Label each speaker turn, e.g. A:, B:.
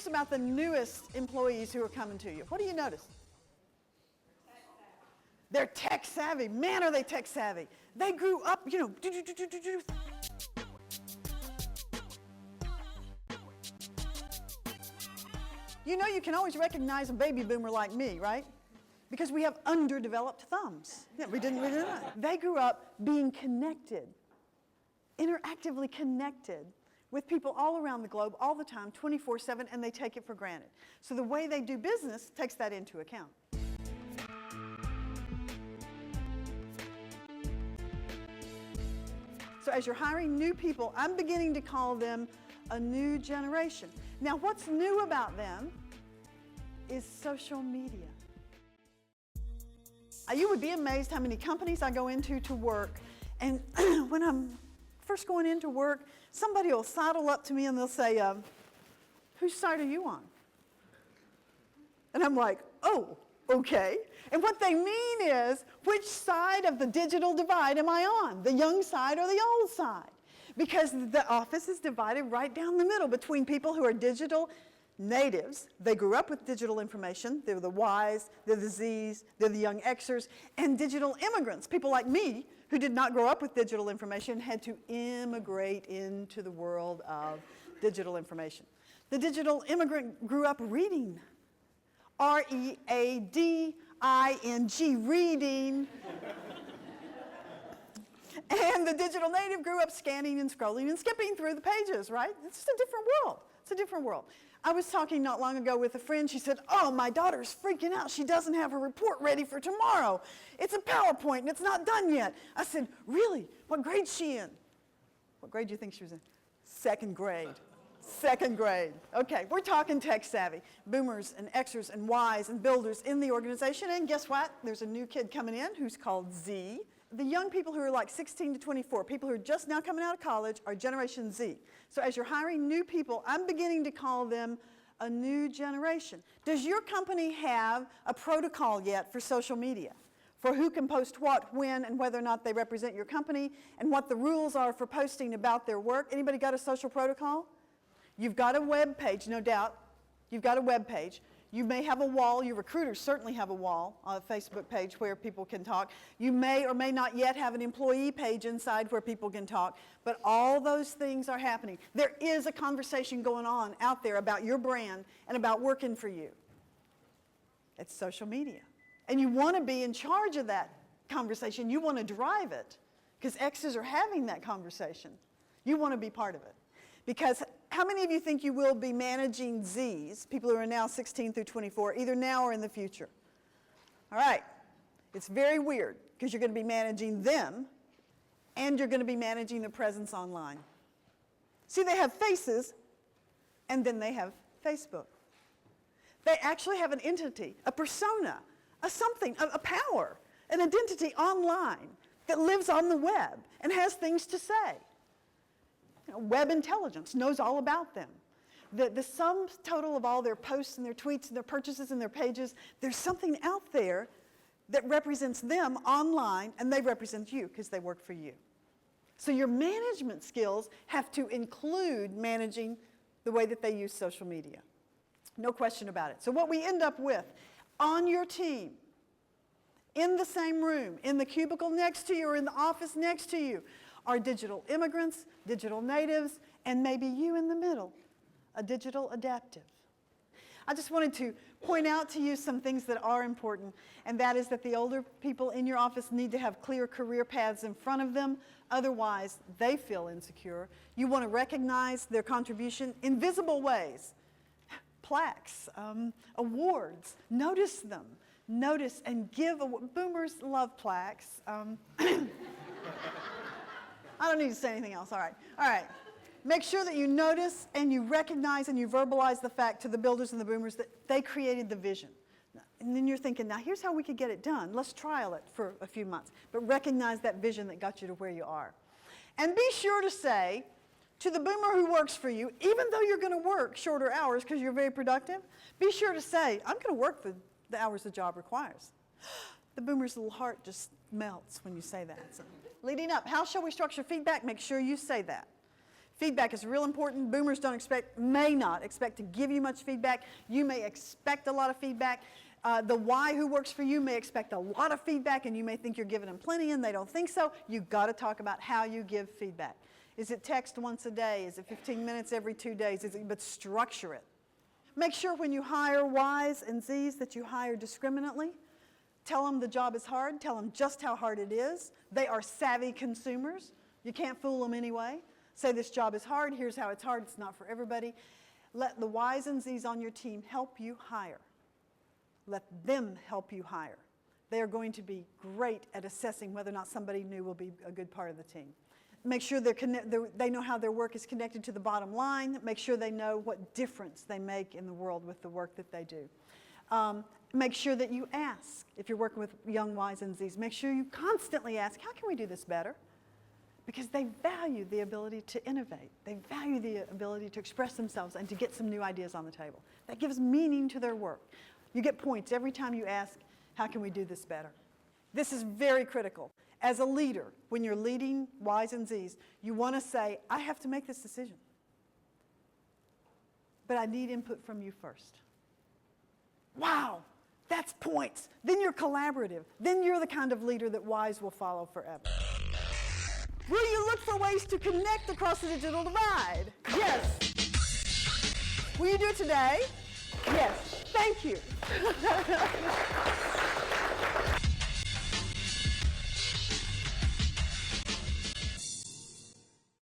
A: about the newest employees who are coming to you. What do you notice? They're tech savvy. Man, are they tech savvy. They grew up, you know, You know you can always recognize a baby boomer like me, right? Because we have underdeveloped thumbs. Yeah, we didn't do that. They grew up being connected, interactively connected with people all around the globe all the time, 24/7, and they take it for granted. So the way they do business takes that into account. So as you're hiring new people, I'm beginning to call them a new generation. Now, what's new about them is social media. You would be amazed how many companies I go into to work, and when I'm first going into work, somebody will sidle up to me and they'll say, whose side are you on? And I'm like, oh, okay. And what they mean is, which side of the digital divide am I on? The young side or the old side? Because the office is divided right down the middle between people who are digital natives. They grew up with digital information. They're the Ys, they're the Zs, they're the young Xers, and digital immigrants, people like me who did not grow up with digital information, had to immigrate into the world of digital information. The digital immigrant grew up reading. R-E-A-D-I-N-G, reading. And the digital native grew up scanning and scrolling and skipping through the pages, right? It's just a different world. It's a different world. I was talking not long ago with a friend. She said, oh, my daughter's freaking out. She doesn't have her report ready for tomorrow. It's a PowerPoint and it's not done yet. I said, really? What grade's she in? What grade do you think she was in? Second grade. Second grade. Okay, we're talking tech savvy. Boomers and Xers and Ys and builders in the organization. And guess what? There's a new kid coming in who's called Z. The young people who are like 16 to 24, people who are just now coming out of college, are Generation Z. So as you're hiring new people, I'm beginning to call them a new generation. Does your company have a protocol yet for social media? For who can post what, when, and whether or not they represent your company, and what the rules are for posting about their work? Anybody got a social protocol? You've got a web page, no doubt. You've got a web page. You may have a wall. Your recruiters certainly have a wall on a Facebook page where people can talk. You may or may not yet have an employee page inside where people can talk, but all those things are happening. There is a conversation going on out there about your brand and about working for you. It's social media. And you want to be in charge of that conversation. You want to drive it because X's are having that conversation. You want to be part of it. Because how many of you think you will be managing Zs, people who are now 16 through 24, either now or in the future? All right. It's very weird because you're going to be managing them and you're going to be managing their presence online. See, they have faces and then they have Facebook. They actually have an entity, a persona, a something, a power, an identity online that lives on the web and has things to say. Web intelligence knows all about them. The sum total of all their posts and their tweets and their purchases and their pages, there's something out there that represents them online, and they represent you because they work for you. So your management skills have to include managing the way that they use social media. No question about it. So what we end up with on your team, in the same room, in the cubicle next to you or in the office next to you, are digital immigrants, digital natives, and maybe you in the middle, a digital adaptive. I just wanted to point out to you some things that are important, and that is that the older people in your office need to have clear career paths in front of them. Otherwise, they feel insecure. You want to recognize their contribution in visible ways. Plaques, awards, notice them. Notice and give. Boomers love plaques. I don't need to say anything else. All right. All right. Make sure that you notice and you recognize and you verbalize the fact to the builders and the boomers that they created the vision. And then you're thinking, now here's how we could get it done. Let's trial it for a few months. But recognize that vision that got you to where you are. And be sure to say to the boomer who works for you, even though you're going to work shorter hours because you're very productive, be sure to say, I'm going to work for the hours the job requires. The boomer's little heart just melts when you say that. So, leading up, how shall we structure feedback? Make sure you say that. Feedback is real important. Boomers may not expect to give you much feedback. You may expect a lot of feedback. The Y who works for you may expect a lot of feedback, and you may think you're giving them plenty, and they don't think so. You've got to talk about how you give feedback. Is it text once a day? Is it 15 minutes every 2 days? But structure it. Make sure when you hire Ys and Zs that you hire discriminately. Tell them the job is hard. Tell them just how hard it is. They are savvy consumers. You can't fool them anyway. Say this job is hard. Here's how it's hard. It's not for everybody. Let the Ys and Zs on your team help you hire. Let them help you hire. They are going to be great at assessing whether or not somebody new will be a good part of the team. Make sure they know how their work is connected to the bottom line. Make sure they know what difference they make in the world with the work that they do. Make sure that you ask, if you're working with young Ys and Zs, make sure you constantly ask, how can we do this better? Because they value the ability to innovate. They value the ability to express themselves and to get some new ideas on the table. That gives meaning to their work. You get points every time you ask, how can we do this better? This is very critical. As a leader, when you're leading Ys and Zs, you want to say, I have to make this decision. But I need input from you first. Wow, that's points. Then you're collaborative. Then you're the kind of leader that Ys will follow forever. Will you look for ways to connect across the digital divide? Yes. Will you do it today? Yes. Thank you.